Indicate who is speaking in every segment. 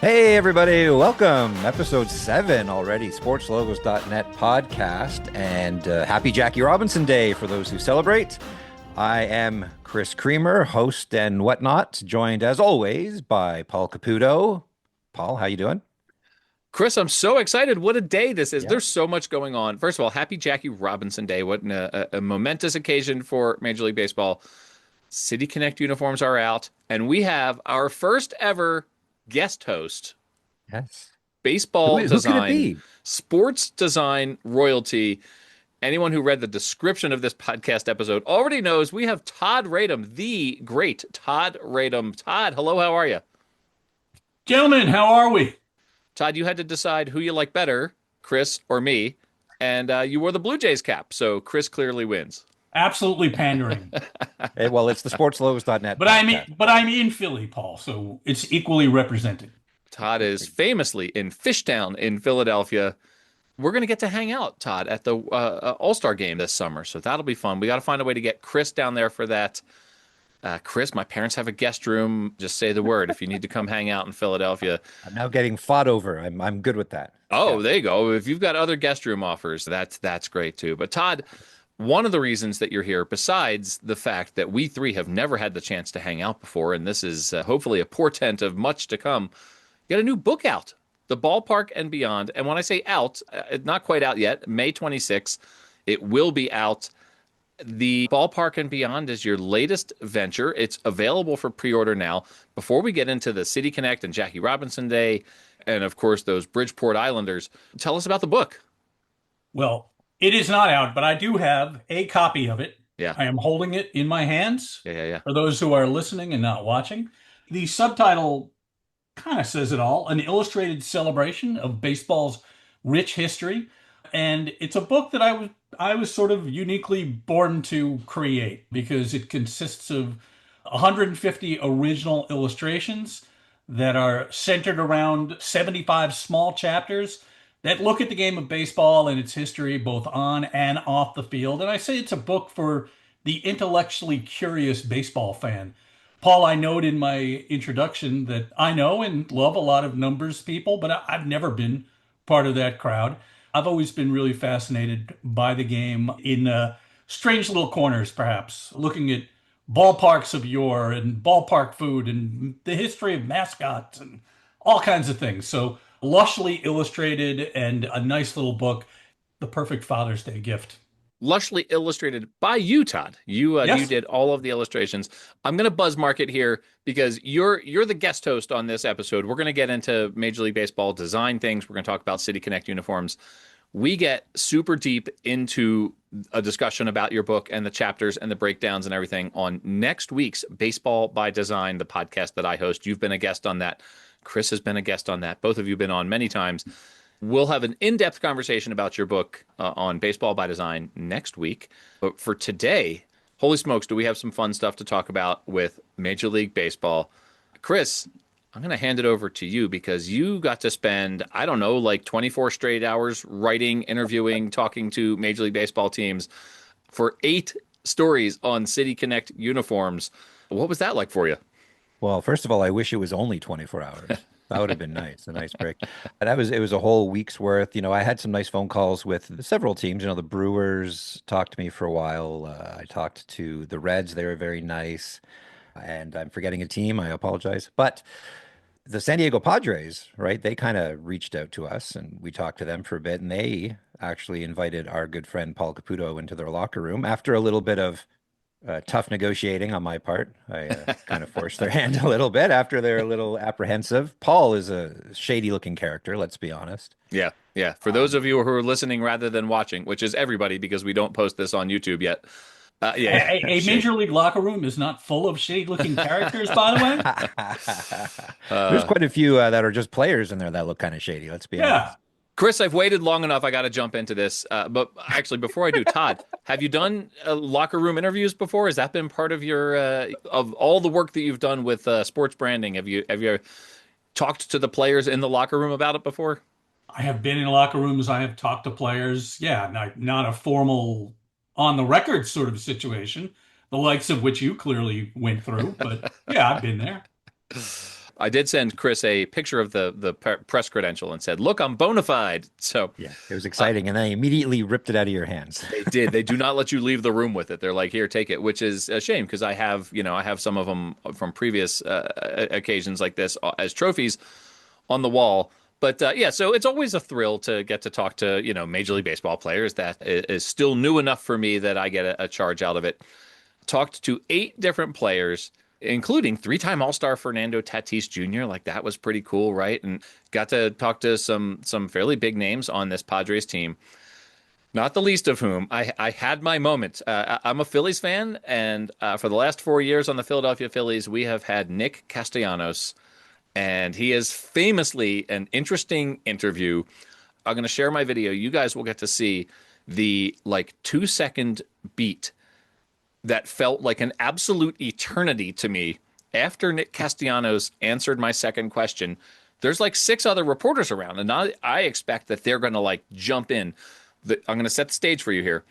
Speaker 1: Hey, everybody, welcome. Episode 7 already, SportsLogos.Net podcast. And happy Jackie Robinson Day for those who celebrate. I am Chris Creamer, host and whatnot, joined as always by Paul Caputo. Paul, how you doing?
Speaker 2: Chris, I'm so excited. What a day this is.
Speaker 1: Yeah.
Speaker 2: There's so much going on. First of all, happy Jackie Robinson Day. What a momentous occasion for Major League Baseball. City Connect uniforms are out, and we have our first ever guest host,
Speaker 1: Yes.
Speaker 2: baseball
Speaker 1: Who could it
Speaker 2: design,
Speaker 1: be?
Speaker 2: sports design royalty. Anyone who read the description of this podcast episode already knows we have Todd Radom, the great Todd Radom. Todd, hello, how are you?
Speaker 3: Gentlemen, how are we?
Speaker 2: Todd, you had to decide who you like better, Chris or me, and you wore the Blue Jays cap, so Chris clearly wins.
Speaker 3: Absolutely pandering.
Speaker 1: Well, it's the SportsLogos.Net
Speaker 3: But I'm
Speaker 1: podcast.
Speaker 3: in, but I'm in Philly, Paul, so it's equally represented.
Speaker 2: Todd is famously in Fishtown in Philadelphia. We're going to get to hang out, Todd, at the All-Star game this summer, so that'll be fun. We got to find a way to get Chris down there for that. Chris, my parents have a guest room. Just say the word if you need to come hang out in Philadelphia.
Speaker 1: I'm now getting fought over. I'm good with that.
Speaker 2: Oh,
Speaker 1: Yeah.
Speaker 2: there you go. If you've got other guest room offers, that's great too. But Todd, one of the reasons that you're here, besides the fact that we three have never had the chance to hang out before, and this is hopefully a portent of much to come, you got a new book out, The Ballpark and Beyond. And when I say out, not quite out yet, May 26th, it will be out. The Ballpark and Beyond is your latest venture. It's available for pre-order now. Before we get into the City Connect and Jackie Robinson Day, and of course those Bridgeport Islanders, tell us about the book.
Speaker 3: Well, it is not out, but I do have a copy of it.
Speaker 2: Yeah,
Speaker 3: I am holding it in my hands
Speaker 2: yeah.
Speaker 3: for those who are listening and not watching. The subtitle kind of says it all, an illustrated celebration of baseball's rich history. And it's a book that I was sort of uniquely born to create because it consists of 150 original illustrations that are centered around 75 small chapters that look at the game of baseball and its history both on and off the field. And I say it's a book for the intellectually curious baseball fan. Paul, I note in my introduction that I know and love a lot of numbers people, but I've never been part of that crowd. I've always been really fascinated by the game in strange little corners, perhaps, looking at ballparks of yore and ballpark food and the history of mascots and all kinds of things. So lushly illustrated and a nice little book, the perfect Father's Day gift.
Speaker 2: Lushly illustrated by you, Todd. You
Speaker 3: Yes.
Speaker 2: did all of the illustrations. I'm going to buzz mark it here because you're the guest host on this episode. We're going to get into Major League Baseball design things. We're going to talk about City Connect uniforms. We get super deep into a discussion about your book and the chapters and the breakdowns and everything on next week's Baseball by Design, the podcast that I host. You've been a guest on that. Chris has been a guest on that. Both of you have been on many times. We'll have an in-depth conversation about your book on Baseball by Design next week. But for today, holy smokes, do we have some fun stuff to talk about with Major League Baseball. Chris, I'm going to hand it over to you because you got to spend, I don't know, like 24 straight hours writing, interviewing, talking to Major League Baseball teams for 8 stories on City Connect uniforms. What was that like for you?
Speaker 1: Well, first of all, I wish it was only 24 hours. That would have been nice, a nice break. It was a whole week's worth. I had some nice phone calls with several teams. The Brewers talked to me for a while. I talked to the Reds. They were very nice. And I'm forgetting a team. I apologize. But the San Diego Padres, right? They kind of reached out to us and we talked to them for a bit. And they actually invited our good friend Paul Caputo into their locker room after a little bit of tough negotiating on my part. I kind of forced their hand a little bit after they're a little apprehensive. Paul is a shady looking character, let's be honest.
Speaker 2: Yeah, yeah. For those of you who are listening rather than watching, which is everybody because we don't post this on YouTube yet. Yeah,
Speaker 3: A major league locker room is not full of shady-looking characters, by the way.
Speaker 1: There's quite a few that are just players in there that look kind of shady, let's be
Speaker 3: Yeah.
Speaker 1: honest.
Speaker 2: Chris, I've waited long enough. I got to jump into this. But actually, before I do, Todd, have you done locker room interviews before? Has that been part of your of all the work that you've done with sports branding? Have you talked to the players in the locker room about it before?
Speaker 3: I have been in locker rooms. I have talked to players. Yeah, not a formal on the record sort of situation, the likes of which you clearly went through. But yeah, I've been there.
Speaker 2: I did send Chris a picture of the press credential and said, "Look, I'm bona fide." So
Speaker 1: Yeah, it was exciting, and I immediately ripped it out of your hands.
Speaker 2: they did. They do not let you leave the room with it. They're like, "Here, take it," which is a shame because I have some of them from previous occasions like this as trophies on the wall. But yeah, so it's always a thrill to get to talk to, Major League Baseball players. That is still new enough for me that I get a charge out of it. Talked to 8 different players, including three-time All-Star Fernando Tatis Jr. Like that was pretty cool, right? And got to talk to some fairly big names on this Padres team. Not the least of whom I had my moment. I'm a Phillies fan, and for the last 4 years on the Philadelphia Phillies, we have had Nick Castellanos, and he is famously an interesting interview. I'm going to share my video. You guys will get to see the like 2 second beat that felt like an absolute eternity to me after Nick Castellanos answered my second question. There's like 6 other reporters around, and I expect that they're going to like jump in. I'm going to set the stage for you here.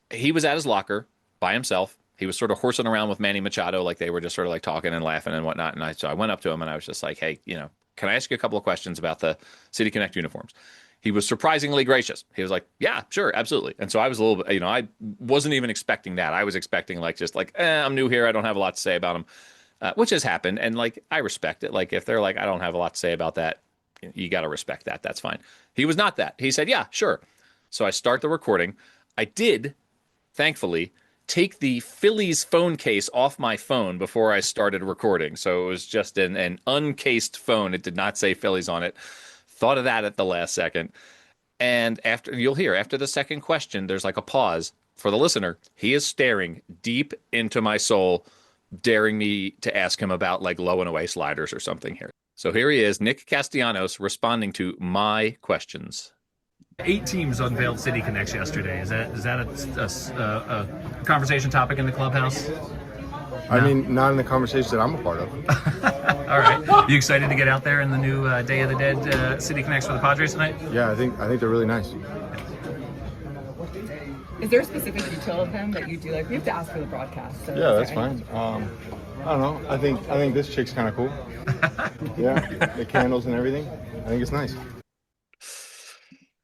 Speaker 2: He was at his locker by himself. He was sort of horsing around with Manny Machado, like they were just sort of like talking and laughing and whatnot. And so I went up to him and I was just like, "Hey, can I ask you a couple of questions about the City Connect uniforms?" He was surprisingly gracious. He was like, "Yeah, sure, absolutely." And so I was a little bit, I wasn't even expecting that. I was expecting like just like, I'm new here. I don't have a lot to say about them, which has happened. And like, I respect it. Like if they're like, I don't have a lot to say about that, you got to respect that. That's fine. He was not that. He said, "Yeah, sure." So I start the recording. I did, thankfully, take the Phillies phone case off my phone before I started recording. So it was just an uncased phone. It did not say Phillies on it. Thought of that at the last second. And you'll hear after the second question, there's like a pause for the listener. He is staring deep into my soul, daring me to ask him about like low and away sliders or something here. So here he is, Nick Castellanos, responding to my questions.
Speaker 4: 8 teams unveiled City Connects yesterday. Is that a conversation topic in the clubhouse?
Speaker 5: I mean, not in the conversations that I'm a part of.
Speaker 4: All right. You excited to get out there in the new Day of the Dead City Connects for the Padres tonight?
Speaker 5: Yeah, I think they're really nice.
Speaker 6: Is there a specific detail of them that you do like? We have to ask for the broadcast. So
Speaker 5: Yeah, that's fine. I don't know. I think this chick's kind of cool. Yeah, the candles and everything. I think it's nice.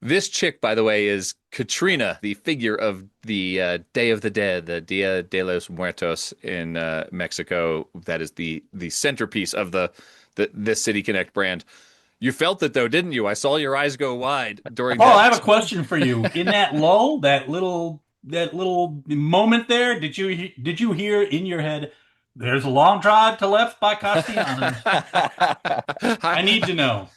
Speaker 2: This chick, by the way, is Katrina, the figure of the Day of the Dead, the Dia de los Muertos in Mexico. That is the centerpiece of this City Connect brand. You felt it though, didn't you? I saw your eyes go wide during that.
Speaker 3: I have a question for you. In that lull, that little moment there, did you hear in your head, "There's a long drive to left by Castellanos"? I need to know.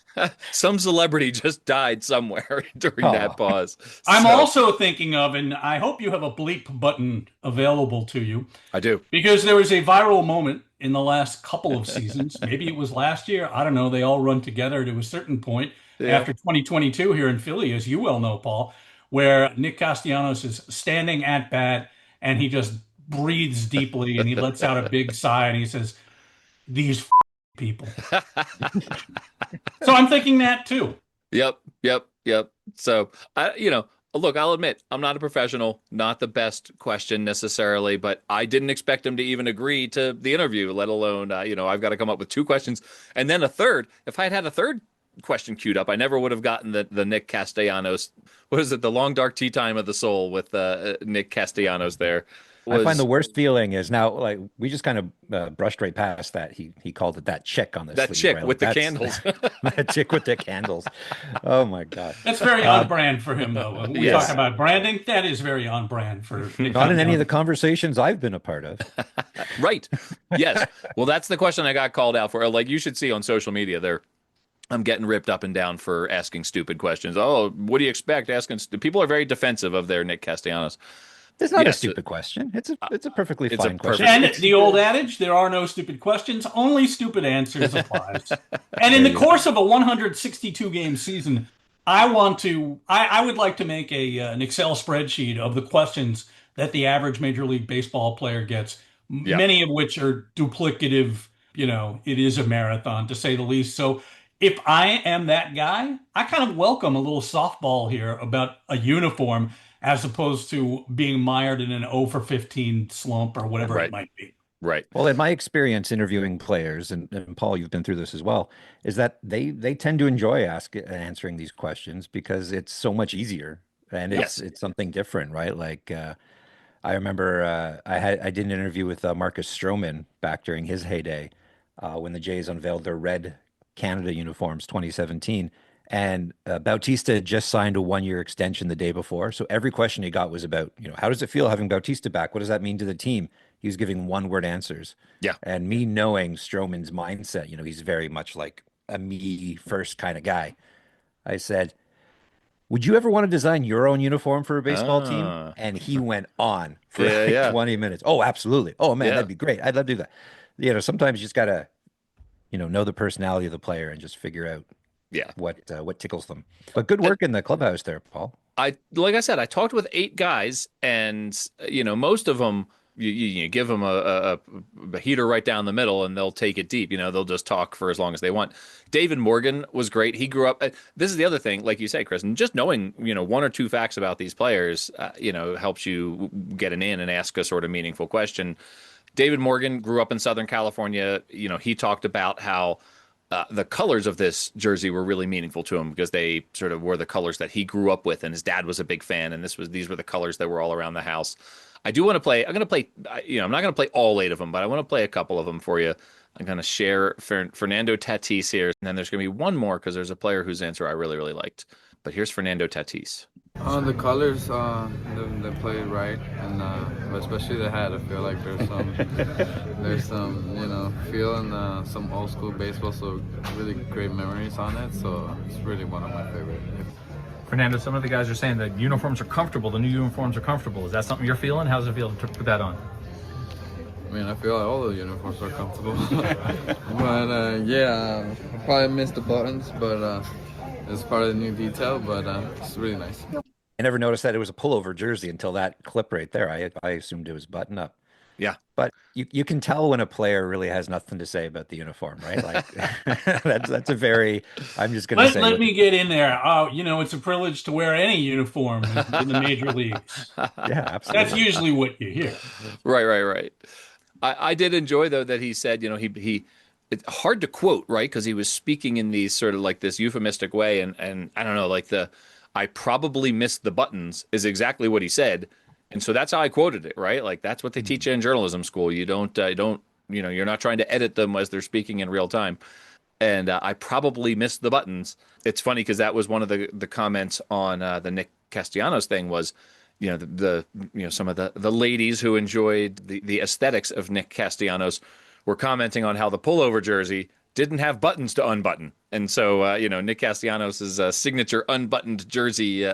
Speaker 2: Some celebrity just died somewhere during that pause.
Speaker 3: I'm also thinking of, and I hope you have a bleep button available to you.
Speaker 2: I do.
Speaker 3: Because there was a viral moment in the last couple of seasons. Maybe it was last year. I don't know. They all run together to a certain point after 2022 here in Philly, as you well know, Paul, where Nick Castellanos is standing at bat and he just breathes deeply and he lets out a big sigh and he says, "These people." So I'm thinking that too.
Speaker 2: Yep. So look, I'll admit I'm not a professional, not the best question necessarily, but I didn't expect him to even agree to the interview, let alone, I've got to come up with 2 questions and then a third. If I had a third question queued up, I never would have gotten the Nick Castellanos. What is it? The Long Dark Tea Time of the Soul with Nick Castellanos there.
Speaker 1: I find the worst feeling is now, like, we just kind of brushed right past that. He called it that chick on this.
Speaker 2: That chick with the candles.
Speaker 1: That chick with the candles. Oh my God.
Speaker 3: That's very on brand for him, though. When we talk about branding, that is very on brand for Nick.
Speaker 1: Not in any of the conversations I've been a part of.
Speaker 2: Right. Yes. Well, that's the question I got called out for. Like, you should see on social media I'm getting ripped up and down for asking stupid questions. Oh, what do you expect? People are very defensive of their Nick Castellanos.
Speaker 1: It's not a stupid question. It's a perfectly fine question.
Speaker 3: And the old adage, there are no stupid questions, only stupid answers applies. And in the course of a 162 game season, I would like to make an Excel spreadsheet of the questions that the average Major League Baseball player gets, many of which are duplicative. It is a marathon to say the least. So if I am that guy, I kind of welcome a little softball here about a uniform, as opposed to being mired in an 0 for 15 slump or whatever it might be.
Speaker 2: Right.
Speaker 1: Well, in my experience interviewing players, and Paul, you've been through this as well, is that they tend to enjoy answering these questions because it's so much easier and
Speaker 2: Yes.
Speaker 1: it's something different, right? Like I remember I did an interview with Marcus Stroman back during his heyday when the Jays unveiled their red Canada uniforms 2017. And Bautista had just signed a 1 year extension the day before. So every question he got was about, how does it feel having Bautista back? What does that mean to the team? He was giving one-word answers.
Speaker 2: Yeah.
Speaker 1: And me knowing Stroman's mindset, he's very much like a me first kind of guy. I said, would you ever want to design your own uniform for a baseball team?
Speaker 2: Ah.
Speaker 1: And he went on for
Speaker 2: Yeah,
Speaker 1: like
Speaker 2: yeah.
Speaker 1: 20 minutes. Oh, absolutely. Oh man,
Speaker 2: Yeah.
Speaker 1: that'd be great. I'd love to do that. Sometimes you just gotta, know the personality of the player and just figure out
Speaker 2: Yeah.
Speaker 1: what tickles them. But good work in the clubhouse there, Paul.
Speaker 2: Like I said, I talked with 8 guys, and most of them, you give them a heater right down the middle, and they'll take it deep. They'll just talk for as long as they want. David Morgan was great. He grew up. This is the other thing, like you say, Chris, and just knowing 1 or 2 facts about these players, helps you get an in and ask a sort of meaningful question. David Morgan grew up in Southern California. He talked about how the colors of this jersey were really meaningful to him because they sort of were the colors that he grew up with, and his dad was a big fan, and these were the colors that were all around the house. I do want to play. I'm going to play. I'm not going to play all 8 of them, but I want to play a couple of them for you. I'm going to share Fernando Tatis here, and then there's going to be one more because there's a player whose answer I really, really liked. But here's Fernando Tatis.
Speaker 7: The colors, they play right, and but especially the hat. I feel like there's some feel and some old school baseball, so really great memories on it. So it's really one of my favorite.
Speaker 4: Fernando, some of the guys are saying that uniforms are comfortable. The new uniforms are comfortable. Is that something you're feeling? How does it feel to put that on?
Speaker 7: I mean, I feel like all the uniforms are comfortable, but yeah, I probably missed the buttons, but it's part of the new detail. But it's really nice.
Speaker 1: I never noticed that it was a pullover jersey until that clip right there. I assumed it was button up.
Speaker 2: Yeah.
Speaker 1: But you can tell when a player really has nothing to say about the uniform, right? Like that's a very, I'm just going to say.
Speaker 3: Let me get in there. It's a privilege to wear any uniform in the major leagues.
Speaker 1: Yeah, absolutely.
Speaker 3: That's usually what you hear.
Speaker 2: Right. I did enjoy though that he said, he it's hard to quote, right? Because he was speaking in these sort of like this euphemistic way, and I don't know, like I probably missed the buttons is exactly what he said. And so that's how I quoted it, right? Like that's what they teach you in journalism school. You don't, you're not trying to edit them as they're speaking in real time. And I probably missed the buttons. It's funny because that was one of the comments on the Nick Castellanos thing was, some of the ladies who enjoyed the aesthetics of Nick Castellanos were commenting on how the pullover jersey didn't have buttons to unbutton. And so, Nick Castellanos' signature unbuttoned jersey.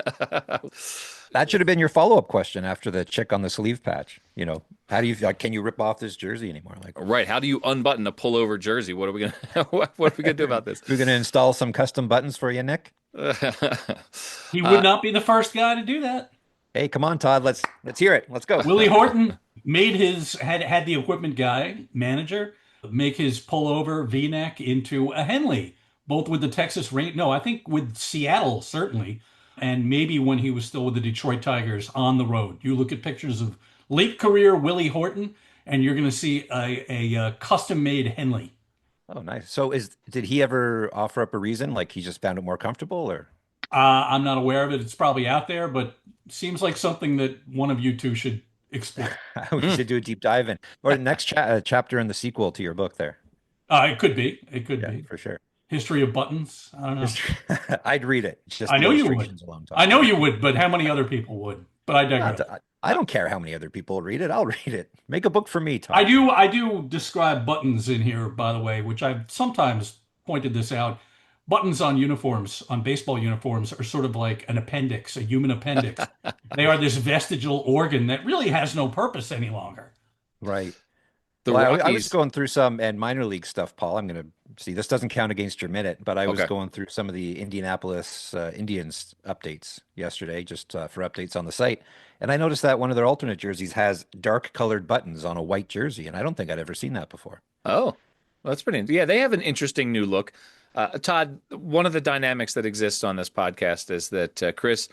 Speaker 1: That should have been your follow-up question after the chick on the sleeve patch. How do you can you rip off this jersey anymore? Like,
Speaker 2: right. How do you unbutton a pullover jersey? What are we gonna what are we gonna do about this?
Speaker 1: We're gonna install some custom buttons for you, Nick.
Speaker 3: He would not be the first guy to do that.
Speaker 1: Hey, come on, Todd. Let's hear it. Let's go.
Speaker 3: Willie Horton had the equipment guy manager make his pullover V-neck into a Henley, both with the Texas Rain. No, I think with Seattle certainly. And maybe when he was still with the Detroit Tigers on the road. You look at pictures of late career Willie Horton, and you're going to see a custom-made Henley.
Speaker 1: Oh, nice. So did he ever offer up a reason? Like he just found it more comfortable or?
Speaker 3: I'm not aware of it. It's probably out there, but seems like something that one of you two should explore.
Speaker 1: We should do a deep dive in. Or the next chapter in the sequel to your book there.
Speaker 3: It could be. It could be.
Speaker 1: For sure.
Speaker 3: History of buttons. I don't know.
Speaker 1: I'd read it.
Speaker 3: I know you would. I know you would, but how many other people would? But I digress.
Speaker 1: I don't care how many other people read it. I'll read it. Make a book for me, Tom.
Speaker 3: I do describe buttons in here, by the way, which I've sometimes pointed this out. Buttons on uniforms, on baseball uniforms, are sort of like an appendix, a human appendix. They are this vestigial organ that really has no purpose any longer.
Speaker 1: Right. I was going through some and minor league stuff, Paul. I'm going to see. This doesn't count against your minute, but I was going through some of the Indianapolis Indians updates yesterday, just for updates on the site. And I noticed that one of their alternate jerseys has dark colored buttons on a white jersey. And I don't think I'd ever seen that before.
Speaker 2: Oh, well, that's pretty. Yeah, they have an interesting new look. Todd, one of the dynamics that exists on this podcast is that Chris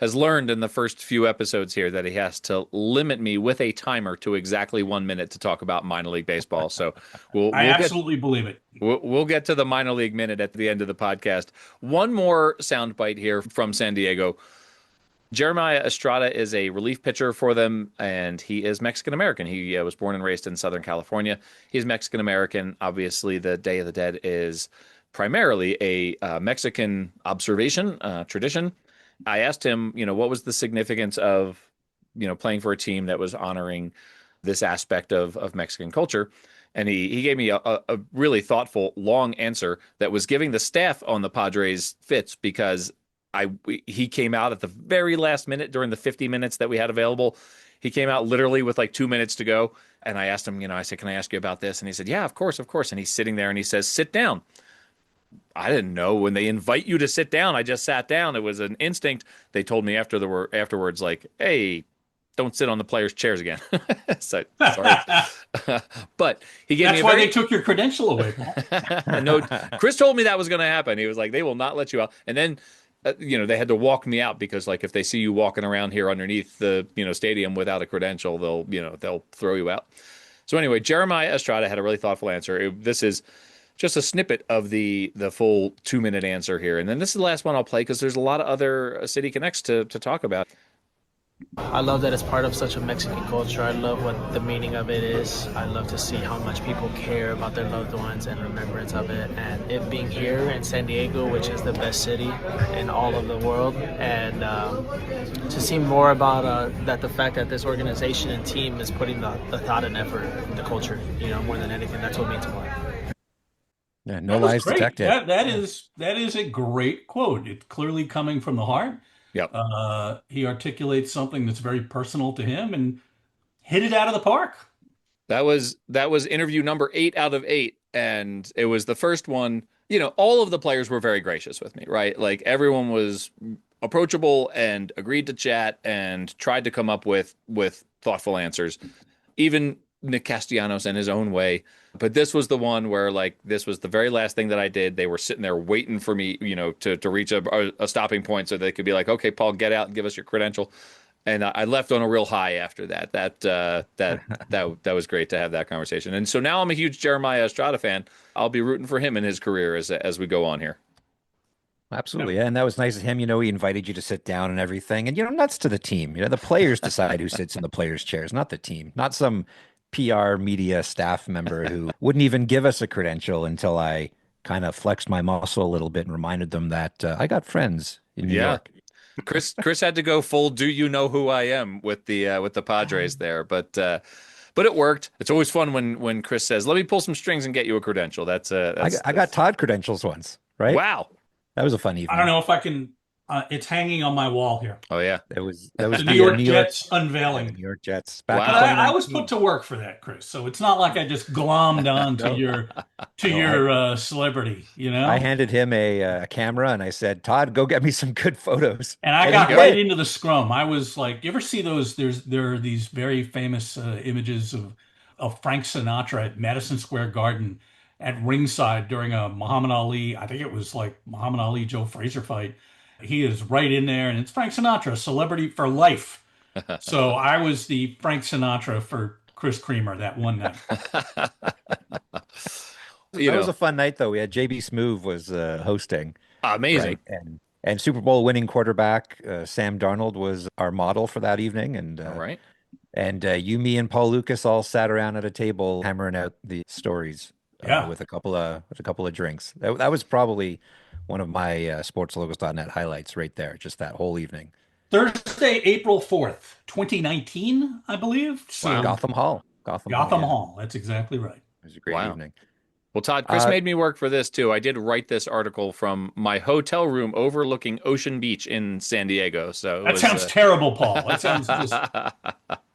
Speaker 2: has learned in the first few episodes here that he has to limit me with a timer to exactly 1 minute to talk about minor league baseball. So
Speaker 3: I absolutely believe it.
Speaker 2: we'll get to the minor league minute at the end of the podcast. One more soundbite here from San Diego. Jeremiah Estrada is a relief pitcher for them, and he is Mexican American. He was born and raised in Southern California. He's Mexican American. Obviously, the Day of the Dead is primarily a Mexican observation tradition. I asked him, what was the significance of, playing for a team that was honoring this aspect of Mexican culture. And he gave me a really thoughtful, long answer that was giving the staff on the Padres fits because he came out at the very last minute during the 50 minutes that we had available. He came out literally with like 2 minutes to go. And I asked him, I said, can I ask you about this? And he said, yeah, of course, of course. And he's sitting there and he says, sit down. I didn't know when they invite you to sit down. I just sat down. It was an instinct. They told me afterwards, like, hey, don't sit on the players' chairs again. So, sorry. But he gave me
Speaker 3: That's why they took your credential away, Paul.
Speaker 2: No, Chris told me that was going to happen. He was like, they will not let you out. And then they had to walk me out because, like, if they see you walking around here underneath the, stadium without a credential, they'll throw you out. So anyway, Jeremiah Estrada had a really thoughtful answer. This is just a snippet of the full 2-minute answer here. And then this is the last one I'll play because there's a lot of other City Connects to talk about.
Speaker 8: I love that it's part of such a Mexican culture. I love what the meaning of it is. I love to see how much people care about their loved ones and remembrance of it. And it being here in San Diego, which is the best city in all of the world, and to see more about that, the fact that this organization and team is putting the thought and effort in the culture, more than anything. That's what means more.
Speaker 1: Yeah, no lies detected.
Speaker 3: That is a great quote. It's clearly coming from the heart.
Speaker 2: Yep.
Speaker 3: He articulates something that's very personal to him and hit it out of the park.
Speaker 2: That was interview number 8 out of 8, and it was the first one. All of the players were very gracious with me, right? Like everyone was approachable and agreed to chat and tried to come up with thoughtful answers. Even Nick Castellanos in his own way. But this was the one where, like, this was the very last thing that I did. They were sitting there waiting for me, to reach a stopping point so they could be like, okay, Paul, get out and give us your credential. And I left on a real high after that. That was great to have that conversation. And so now I'm a huge Jeremiah Estrada fan. I'll be rooting for him in his career as we go on here.
Speaker 1: Absolutely. Yeah. And that was nice of him. He invited you to sit down and everything. And, nuts to the team. The players decide who sits in the players' chairs, not the team, not some PR media staff member who wouldn't even give us a credential until I kind of flexed my muscle a little bit and reminded them that I got friends in New York.
Speaker 2: Chris had to go full "Do you know who I am" with the Padres there, but it worked. It's always fun when Chris says, "Let me pull some strings and get you a credential." I
Speaker 1: got Todd credentials once, right?
Speaker 2: Wow,
Speaker 1: that was a fun evening.
Speaker 3: I don't know if I can. It's hanging on my wall here.
Speaker 2: Oh yeah,
Speaker 1: that was
Speaker 3: the New York Jets unveiling.
Speaker 1: New York Jets.
Speaker 2: Wow.
Speaker 3: I was put to work for that, Chris. So it's not like I just glommed on to your celebrity.
Speaker 1: I handed him a camera and I said, "Todd, go get me some good photos."
Speaker 3: And I got right into the scrum. I was like, you ever see those? There are these very famous images of Frank Sinatra at Madison Square Garden at ringside during a Muhammad Ali. I think it was like Muhammad Ali Joe Frazier fight. He is right in there, and it's Frank Sinatra, celebrity for life. So I was the Frank Sinatra for Chris Creamer that one night.
Speaker 1: That was a fun night, though. We had JB Smoove was hosting.
Speaker 2: Amazing.
Speaker 1: Right? And Super Bowl winning quarterback Sam Darnold was our model for that evening. And
Speaker 2: all right.
Speaker 1: And you, me, and Paul Lucas all sat around at a table hammering out the stories with a couple of drinks. That was probably one of my SportsLogos.Net highlights right there, just that whole evening.
Speaker 3: Thursday, April 4th, 2019, I believe. So
Speaker 1: Gotham Hall. Gotham
Speaker 3: Hall. That's exactly right.
Speaker 1: It was a great evening.
Speaker 2: Well, Todd, Chris made me work for this too. I did write this article from my hotel room overlooking Ocean Beach in San Diego. So
Speaker 3: that sounds terrible, Paul. That sounds just...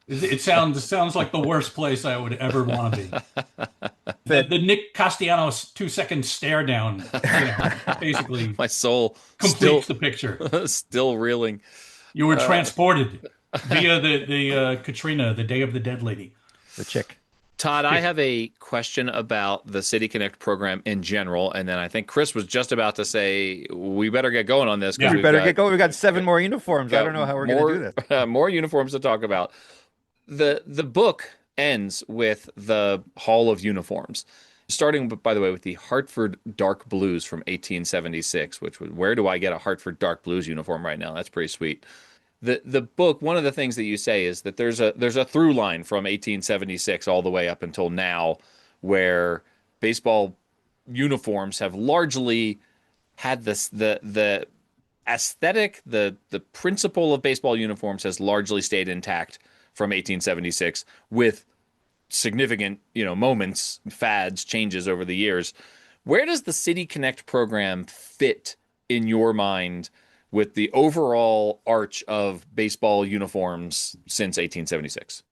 Speaker 3: It sounds like the worst place I would ever want to be. The Nick Castellanos 2-second stare down, basically.
Speaker 2: My soul
Speaker 3: completes the picture.
Speaker 2: Still reeling.
Speaker 3: You were transported via the Katrina, the Day of the Dead lady.
Speaker 1: The chick.
Speaker 2: Todd, I have a question about the City Connect program in general, and then I think Chris was just about to say we better get going on this because
Speaker 3: Yeah.
Speaker 1: We better get going. We got 7 more uniforms. I
Speaker 2: got
Speaker 1: don't know how we're going to do
Speaker 2: more
Speaker 1: this.
Speaker 2: more uniforms to talk about. The book ends with the Hall of Uniforms, starting by the way with the Hartford Dark Blues from 1876, which was where do I get a Hartford Dark Blues uniform right now? That's pretty sweet. The book, one of the things that you say is that there's a through line from 1876 all the way up until now, where baseball uniforms have largely had this the aesthetic, the principle of baseball uniforms has largely stayed intact from 1876 with significant, moments, fads, changes over the years. Where does the City Connect program fit in your mind with the overall arch of baseball uniforms since 1876?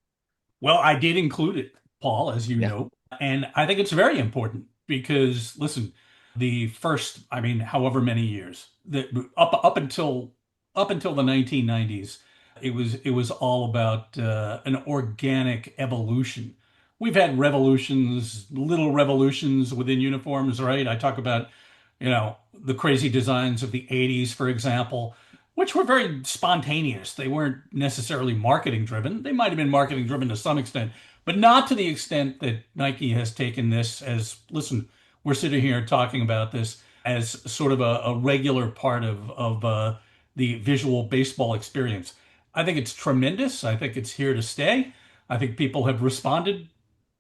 Speaker 3: Well, I did include it, Paul, as you
Speaker 2: Yeah.
Speaker 3: know, and I think it's very important because, listen, the first, I mean, however many years, up until the 1990s, it was all about an organic evolution. We've had revolutions, little revolutions within uniforms, right? I talk about, the crazy designs of the 80s, for example, which were very spontaneous. They weren't necessarily marketing driven. They might have been marketing driven to some extent, but not to the extent that Nike has taken this as, listen, we're sitting here talking about this as sort of a regular part of the visual baseball experience. I think it's tremendous. I think it's here to stay. I think people have responded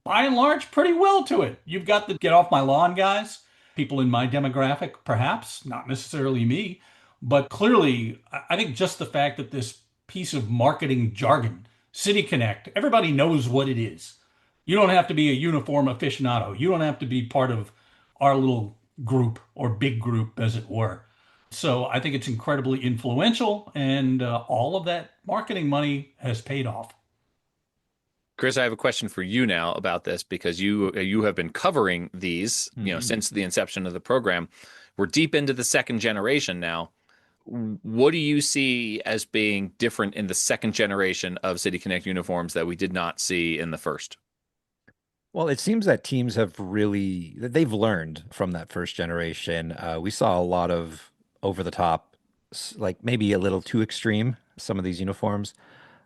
Speaker 3: by and large pretty well to it. You've got the get off my lawn guys, people in my demographic, perhaps, not necessarily me, but clearly, I think just the fact that this piece of marketing jargon, City Connect, everybody knows what it is. You don't have to be a uniform aficionado. You don't have to be part of our little group or big group, as it were. So I think it's incredibly influential, and all of that marketing money has paid off.
Speaker 2: Chris, I have a question for you now about this because you have been covering these, since the inception of the program. We're deep into the second generation now. What do you see as being different in the second generation of City Connect uniforms that we did not see in the first?
Speaker 1: Well, it seems that teams they've learned from that first generation. We saw a lot of over the top, like maybe a little too extreme, some of these uniforms.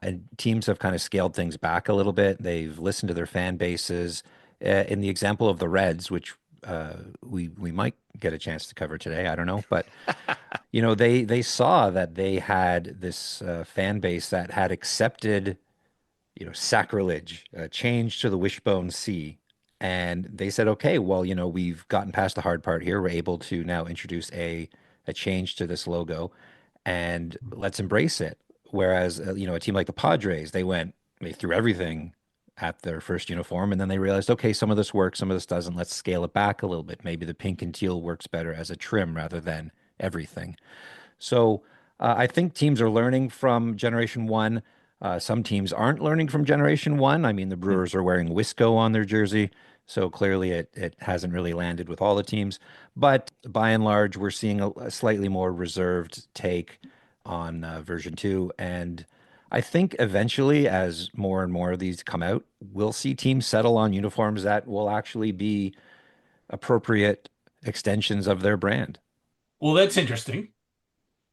Speaker 1: And teams have kind of scaled things back a little bit. They've listened to their fan bases. In the example of the Reds, which we might get a chance to cover today, I don't know, but they saw that they had this fan base that had accepted sacrilege, change to the wishbone sea. And they said, okay, well, we've gotten past the hard part here. We're able to now introduce a change to this logo and let's embrace it. Whereas, a team like the Padres, they threw everything at their first uniform and then they realized, okay, some of this works, some of this doesn't. Let's scale it back a little bit. Maybe the pink and teal works better as a trim rather than everything. So I think teams are learning from Generation One. Some teams aren't learning from Generation One. I mean, the Brewers are wearing Wisco on their jersey, so clearly it hasn't really landed with all the teams. But by and large, we're seeing a slightly more reserved take on version 2. And I think eventually, as more and more of these come out, we'll see teams settle on uniforms that will actually be appropriate extensions of their brand.
Speaker 3: Well, that's interesting.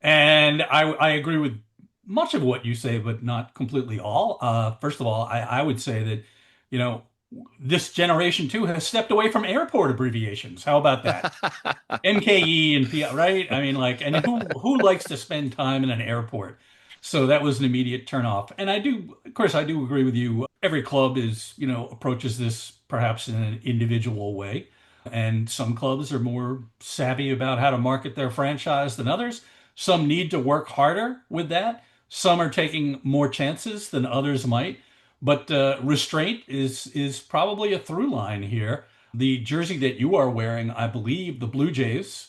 Speaker 3: And I agree with much of what you say, but not completely all. First of all, I would say that, you know, this generation too has stepped away from airport abbreviations. How about that? NKE and P, right? I mean, like, and who likes to spend time in an airport? So that was an immediate turnoff. And of course, I do agree with you. Every club approaches this perhaps in an individual way. And some clubs are more savvy about how to market their franchise than others. Some need to work harder with that. Some are taking more chances than others might. But restraint is probably a through line here. The jersey that you are wearing, I believe, the Blue Jays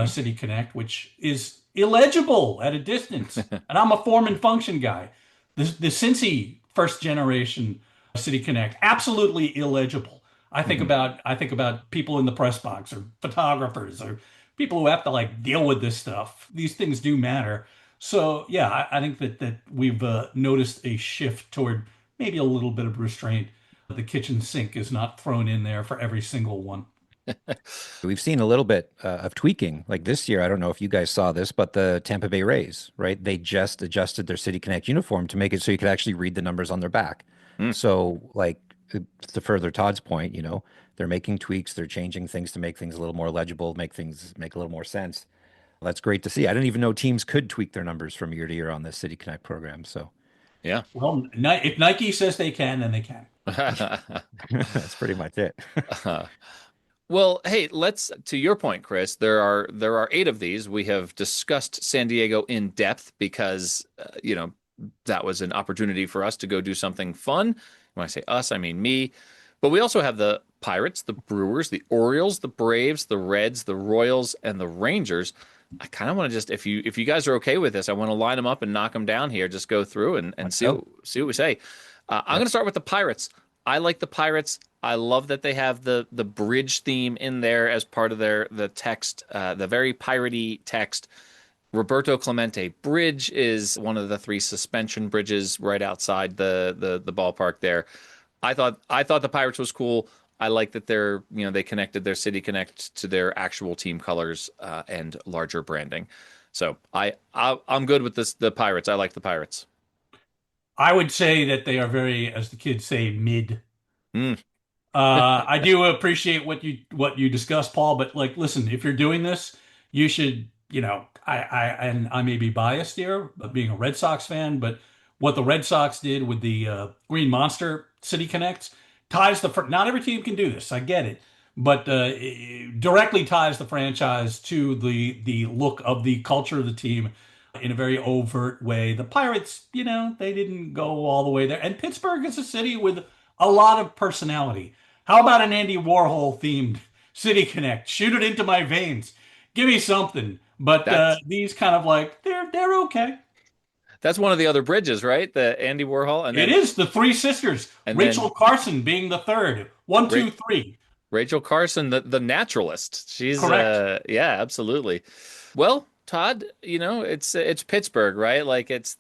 Speaker 3: City Connect, which is illegible at a distance. And I'm a form and function guy. The Cincy first generation City Connect, absolutely illegible. I think about people in the press box or photographers or people who have to like deal with this stuff. These things do matter. So yeah, I think that we've noticed a shift toward maybe a little bit of restraint. the kitchen sink is not thrown in there for every single one.
Speaker 1: We've seen a little bit of tweaking. Like this year, I don't know if you guys saw this, but the Tampa Bay Rays, right? They just adjusted their City Connect uniform to make it so you could actually read the numbers on their back.
Speaker 2: Mm.
Speaker 1: So, like, to further Todd's point, they're making tweaks, they're changing things to make things a little more legible, make things make a little more sense. That's great to see. I didn't even know teams could tweak their numbers from year to year on this City Connect program. So,
Speaker 2: Yeah.
Speaker 3: Well, if Nike says they can, then they can.
Speaker 1: that's pretty much it.
Speaker 2: Well, hey, let's to your point, Chris. There are 8 of these. We have discussed San Diego in depth because that was an opportunity for us to go do something fun. When I say us, I mean me. But we also have the Pirates, the Brewers, the Orioles, the Braves, the Reds, the Royals, and the Rangers. I kind of want to just if you guys are okay with this, I want to line them up and knock them down here. Just go through and see what we say. I'm going to start with the Pirates. I like the Pirates. I love that they have the bridge theme in there as part of the text, the very piratey text. Roberto Clemente Bridge is one of the 3 suspension bridges right outside the ballpark there. I thought the Pirates was cool. I like that they connected their City Connect to their actual team colors and larger branding. So I'm good with this. The Pirates. I like the Pirates.
Speaker 3: I would say that they are very, as the kids say, mid.
Speaker 2: Mm.
Speaker 3: I do appreciate what you discussed, Paul. But like, listen, if you're doing this, you should, I may be biased here, being a Red Sox fan, but what the Red Sox did with the Green Monster City Connects ties not every team can do this. I get it, but it directly ties the franchise to the look of the culture of the team in a very overt way. The Pirates, they didn't go all the way there. And Pittsburgh is a city with a lot of personality. How about an Andy Warhol themed City Connect? Shoot it into my veins. Give me something. But these kind of like they're okay.
Speaker 2: That's one of the other bridges, right? The Andy Warhol, and then,
Speaker 3: it is the 3 sisters.
Speaker 2: and
Speaker 3: Rachel
Speaker 2: then
Speaker 3: Carson being the third. 1, 2, 3.
Speaker 2: Rachel Carson, the naturalist. She's
Speaker 3: Correct.
Speaker 2: Yeah, absolutely. Well, Todd, it's Pittsburgh, right? Like it's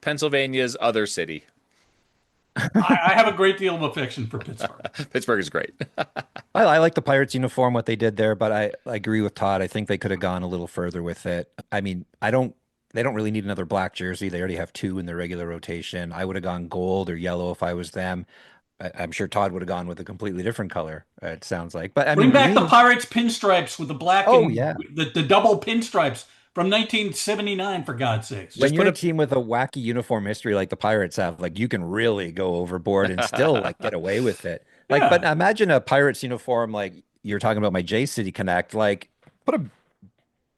Speaker 2: Pennsylvania's other city.
Speaker 3: I have a great deal of affection for Pittsburgh.
Speaker 2: Pittsburgh is great.
Speaker 1: I like the Pirates uniform, what they did there, but I agree with Todd. I think they could have gone a little further with it. I mean, they don't really need another black jersey. They already have 2 in their regular rotation. I would have gone gold or yellow if I was them. I'm sure Todd would have gone with a completely different color, it sounds like. But I
Speaker 3: Bring
Speaker 1: mean,
Speaker 3: back the Pirates pinstripes with the black and
Speaker 1: yeah.
Speaker 3: the double pinstripes from 1979, for God's sakes.
Speaker 1: When you're a team with a wacky uniform history like the Pirates have, like you can really go overboard and still like get away with it. Like,
Speaker 3: Yeah.
Speaker 1: but imagine a Pirates uniform like you're talking about my J City Connect. Like, put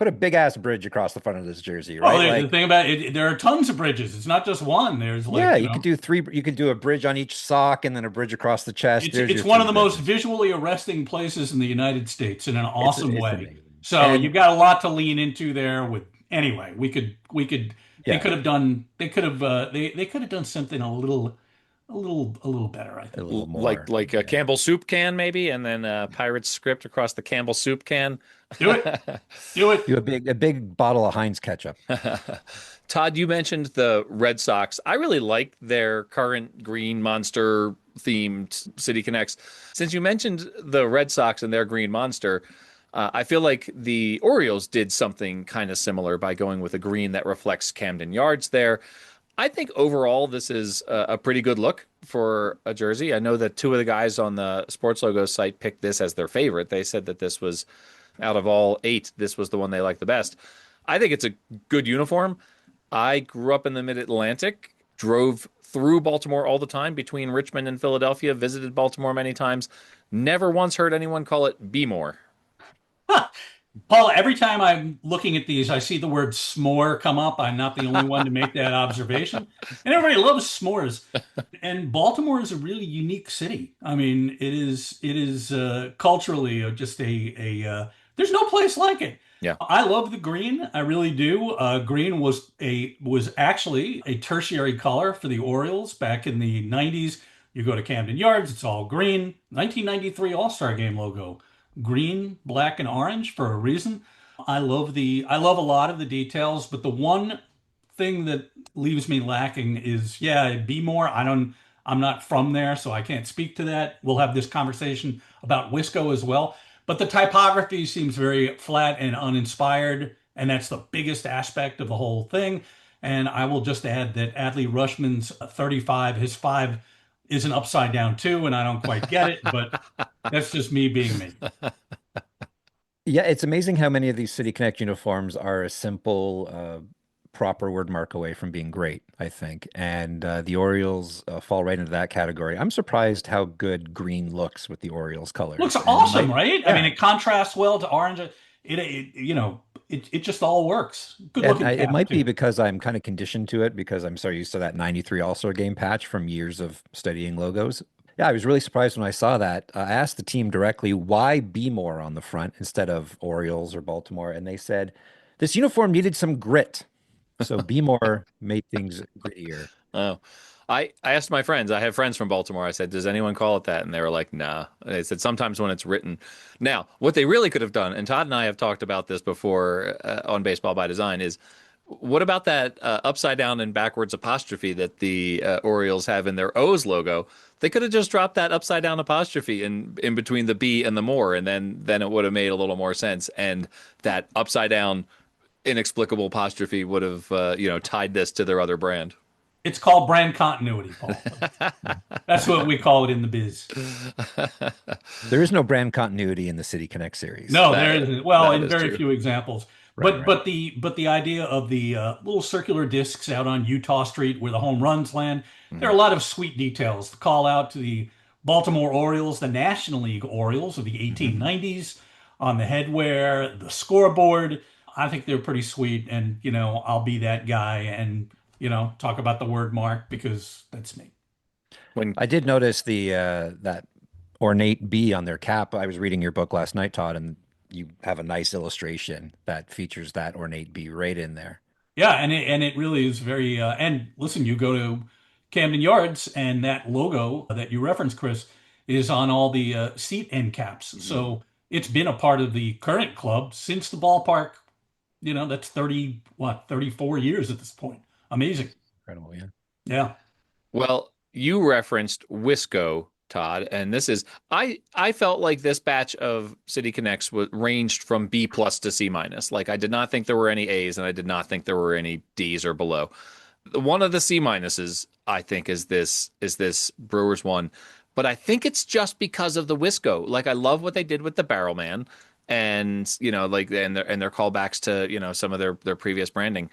Speaker 1: a big ass bridge across the front of this jersey, right?
Speaker 3: Oh,
Speaker 1: Like,
Speaker 3: the thing about it, there are tons of bridges. It's not just one. There's like,
Speaker 1: yeah, you could do 3. You could do a bridge on each sock and then a bridge across the chest. There's
Speaker 3: It's
Speaker 1: your
Speaker 3: one
Speaker 1: 3
Speaker 3: of the most
Speaker 1: bridges.
Speaker 3: visually arresting places in the United States in an awesome
Speaker 1: It's
Speaker 3: way.
Speaker 1: amazing.
Speaker 3: So
Speaker 1: And-
Speaker 3: you've got a lot to lean into there. Anyway, we could they
Speaker 1: Yeah.
Speaker 3: could have done they could have done something a little better, I
Speaker 1: A
Speaker 3: think.
Speaker 1: little more.
Speaker 2: Like a Campbell soup can, maybe, and then Pirates script across the Campbell soup can.
Speaker 3: Do it. Do it.
Speaker 1: Do a big bottle of Heinz ketchup.
Speaker 2: Todd, you mentioned the Red Sox. I really like their current Green Monster themed City Connects. Since you mentioned the Red Sox and their Green Monster, I feel like the Orioles did something kind of similar by going with a green that reflects Camden Yards there. I think overall this is a pretty good look for a jersey. I know that 2 of the guys on the Sports Logos site picked this as their favorite. They said that this was, out of all 8, this was the one they liked the best. I think it's a good uniform. I grew up in the Mid-Atlantic, drove through Baltimore all the time between Richmond and Philadelphia, visited Baltimore many times. Never once heard anyone call it B-more.
Speaker 3: Paul, every time I'm looking at these, I see the word s'more come up. I'm not the only one to make that observation. And everybody loves s'mores. And Baltimore is a really unique city. I mean, it is culturally just there's no place like it.
Speaker 2: Yeah.
Speaker 3: I love the green. I really do. Green was actually a tertiary color for the Orioles back in the 90s. You go to Camden Yards, it's all green. 1993 All-Star Game logo. Green, black, and orange for a reason. I love a lot of the details, but the one thing that leaves me lacking is, be more. I'm not from there, so I can't speak to that. We'll have this conversation about Wisco as well. But the typography seems very flat and uninspired, and that's the biggest aspect of the whole thing. And I will just add that Adley Rushman's 35, his 5 is an upside down too, and I don't quite get it, but that's just me being me.
Speaker 1: Yeah, it's amazing how many of these City Connect uniforms are a simple, proper word mark away from being great, I think. And the Orioles fall right into that category. I'm surprised how good green looks with the Orioles colors.
Speaker 3: Looks
Speaker 1: And
Speaker 3: awesome, right?
Speaker 1: yeah.
Speaker 3: I mean, it contrasts well to orange. It just all works. Good
Speaker 1: And
Speaker 3: looking
Speaker 1: it
Speaker 3: cap
Speaker 1: might be
Speaker 3: too.
Speaker 1: because I'm kind of conditioned to it because I'm so used to that 93 All-Star game patch from years of studying logos. Yeah, I was really surprised when I saw that. I asked the team directly, why be more on the front instead of Orioles or Baltimore? And they said, this uniform needed some grit. So be more made things grittier.
Speaker 2: Oh, I asked my friends. I have friends from Baltimore. I said, "Does anyone call it that?" And they were like, "Nah." And they said sometimes when it's written. Now, what they really could have done, and Todd and I have talked about this before on Baseball by Design, is what about that upside down and backwards apostrophe that the Orioles have in their O's logo? They could have just dropped that upside down apostrophe in between the B and the more, and then it would have made a little more sense. And that upside down inexplicable apostrophe would have tied this to their other brand.
Speaker 3: It's called brand continuity, Paul. That's what we call it in the biz.
Speaker 1: There is no brand continuity in the City Connect series.
Speaker 3: No, there isn't. Well,
Speaker 2: that
Speaker 3: in
Speaker 2: is
Speaker 3: very
Speaker 2: true.
Speaker 3: few examples.
Speaker 1: Right, right.
Speaker 3: But the idea of the little circular discs out on Utah Street where the home runs land, there are a lot of sweet details. The call out to the Baltimore Orioles, the National League Orioles of the 1890s, on the headwear, the scoreboard. I think they're pretty sweet, and I'll be that guy and talk about the word mark because that's me.
Speaker 2: When
Speaker 1: I did notice the that ornate bee on their cap. I was reading your book last night, Todd, and you have a nice illustration that features that ornate bee right in there.
Speaker 3: Yeah, and it really is very. And listen, you go to Camden Yards, and that logo that you referenced, Chris, is on all the seat end caps. So it's been a part of the current club since the ballpark. That's 34 years at this point. Amazing.
Speaker 1: Incredible, yeah.
Speaker 3: Yeah.
Speaker 2: Well, you referenced Wisco, Todd, and this is I felt like this batch of City Connects ranged from B plus to C minus. Like I did not think there were any A's and I did not think there were any D's or below. One of the C minuses I think is this Brewers one, but I think it's just because of the Wisco. Like I love what they did with the Barrel Man and like and their callbacks to some of their previous branding.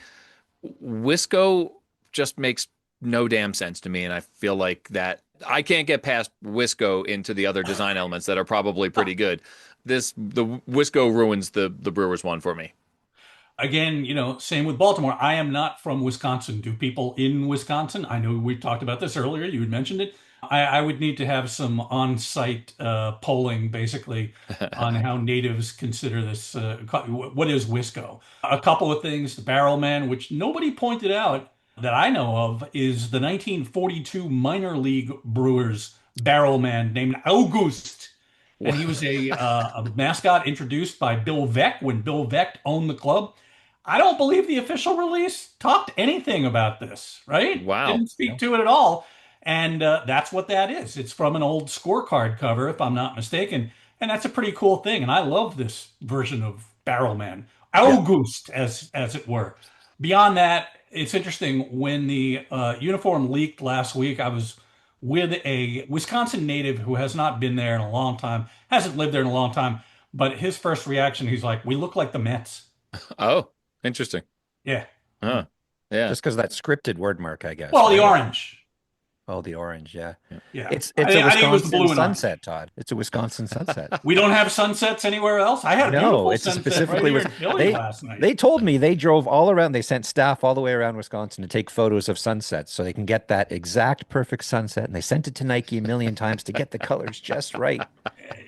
Speaker 2: Wisco just makes no damn sense to me, and I feel like that I can't get past Wisco into the other design elements that are probably pretty good. The Wisco ruins the Brewers one for me.
Speaker 3: Again, same with Baltimore. I am not from Wisconsin. Do people in Wisconsin? I know we talked about this earlier. You had mentioned it. I would need to have some on-site polling, basically, on how natives consider this. What is Wisco? A couple of things. The Barrel Man, which nobody pointed out that I know of, is the 1942 minor league Brewers Barrel Man named August. And he was a mascot introduced by Bill Veeck when Bill Veeck owned the club. I don't believe the official release talked anything about this, right?
Speaker 2: Wow.
Speaker 3: Didn't speak to it at all. And that's what that is. It's from an old scorecard cover, if I'm not mistaken. And that's a pretty cool thing. And I love this version of Barrelman. August, as it were. Beyond that, it's interesting. When the uniform leaked last week, I was with a Wisconsin native who has not been there in a long time, hasn't lived there in a long time. But his first reaction, he's like, "We look like the Mets."
Speaker 2: Oh, interesting.
Speaker 3: Yeah.
Speaker 2: Huh. Yeah.
Speaker 1: Just because that scripted word mark, I guess.
Speaker 3: Well, the
Speaker 1: right?
Speaker 3: orange.
Speaker 1: Oh, the orange, yeah.
Speaker 3: Yeah.
Speaker 1: It's
Speaker 3: I
Speaker 1: a
Speaker 3: think it was the
Speaker 1: Wisconsin
Speaker 3: blue and orange.
Speaker 1: sunset, Todd. It's a Wisconsin sunset.
Speaker 3: We don't have sunsets anywhere else. I had a
Speaker 1: No,
Speaker 3: beautiful
Speaker 1: it's a
Speaker 3: sunset
Speaker 1: specifically
Speaker 3: right here in Philly last night.
Speaker 1: they told me they drove all around. They sent staff all the way around Wisconsin to take photos of sunsets so they can get that exact perfect sunset. And they sent it to Nike a million times to get the colors just right.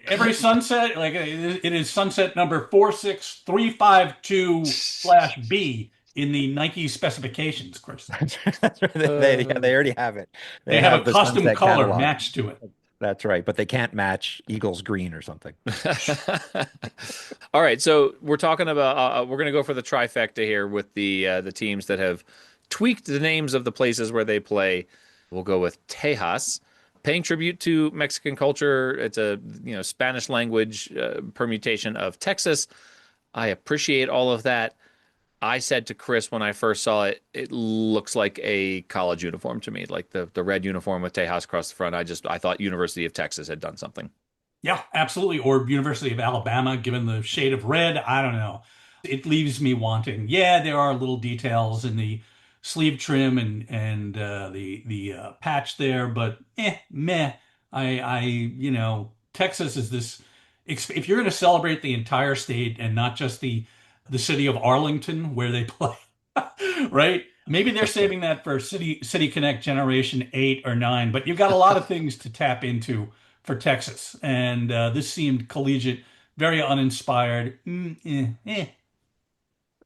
Speaker 3: Every sunset, like it is sunset number 46352/B in the Nike specifications, Chris.
Speaker 1: That's right. They already have it.
Speaker 3: They have a
Speaker 1: the
Speaker 3: custom
Speaker 1: sunset
Speaker 3: color
Speaker 1: catalog.
Speaker 3: matched to it.
Speaker 1: That's right, but they can't match Eagles green or something.
Speaker 2: All right, so we're talking about we're going to go for the trifecta here with the teams that have tweaked the names of the places where they play. We'll go with Tejas. Paying tribute to Mexican culture. It's a Spanish language permutation of Texas. I appreciate all of that. I said to Chris when I first saw it, it looks like a college uniform to me, like the red uniform with Tejas across the front. I thought University of Texas had done something.
Speaker 3: Yeah, absolutely. Or University of Alabama, given the shade of red. I don't know. It leaves me wanting. Yeah, there are little details in the sleeve trim and the patch there, but meh. Texas is this. If you're going to celebrate the entire state and not just the city of Arlington where they play, right? Maybe they're saving that for City Connect Generation 8 or 9, but you've got a lot of things to tap into for Texas. And this seemed collegiate, very uninspired.